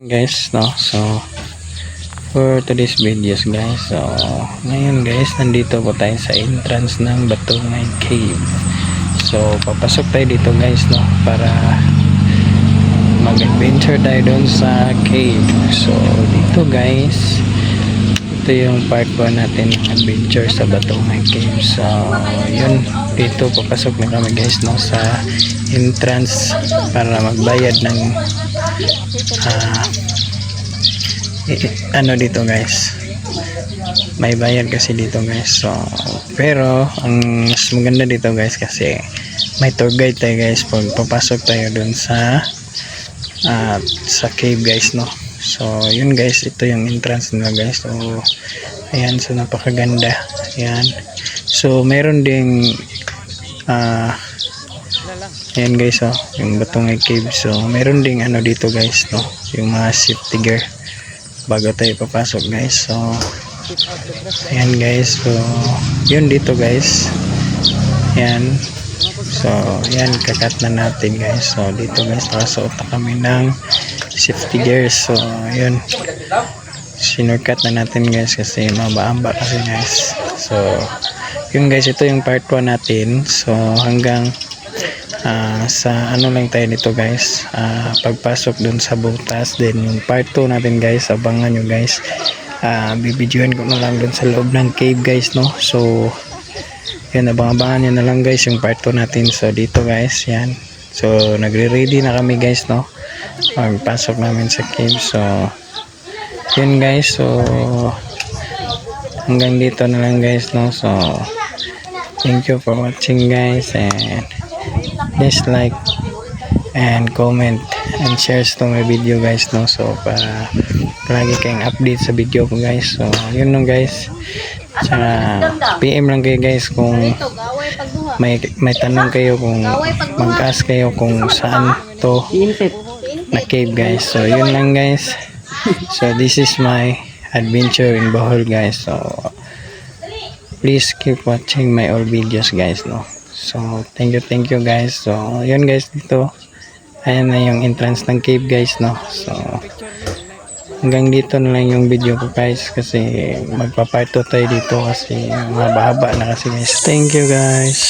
Guys, no, so for today's videos guys, so ngayon guys nandito po tayo sa entrance ng Batungay Cave. So papasok tayo dito guys, no, para mag-adventure tayo doon sa cave. So dito guys, ito yung part 1 natin ng adventure sa Batungay Cave. So yun, dito papasok na kami guys, no, sa entrance para magbayad ng ano dito guys, may bayad kasi dito guys. So pero ang mas maganda dito guys kasi may tour guide tayo guys pag papasok tayo dun sa cave guys, no. So yun guys, ito yung entrance nila guys. So ayan, so napakaganda. Ayan, so meron ding ayan guys, oh, yung Batungay Cave. So meron ding ano dito guys, no, yung mga safety gear bago tayo papasok guys. So ayan guys, so yun dito guys. Ayan, so ayan, kakat na natin guys. So dito guys, nakasuot na kami ng safety gears. So ayan, sinurkat na natin guys kasi mabaamba kasi guys. So yun guys, ito yung part 1 natin. So hanggang sa ano lang tayo nito guys, pagpasok dun sa butas. Then yung part 2 natin guys, abangan nyo guys. Bibidyoan ko na lang dun sa loob ng cave guys, no. So yan, abangan nyo na lang guys yung part 2 natin. So dito guys, yan, so nagre-ready na kami guys, no, pagpasok namin sa cave. So yun guys, so hanggang dito na lang guys, no. So thank you for watching guys, and please like and comment and share to my video guys, no. So para lagi kayong update sa video ko guys. So yun lang guys, tsaka PM lang kayo guys kung may tanong kayo, kung mag-ask kayo kung saan to na cave guys. So yun lang guys. So this is my adventure in Bohol guys. So please keep watching my all videos guys, no. So thank you guys. So yun guys, dito ayan na yung entrance ng cave guys, no. So hanggang dito na lang yung video ko guys kasi magpa-part 2 tayo dito kasi mahaba na kasi guys. Thank you guys.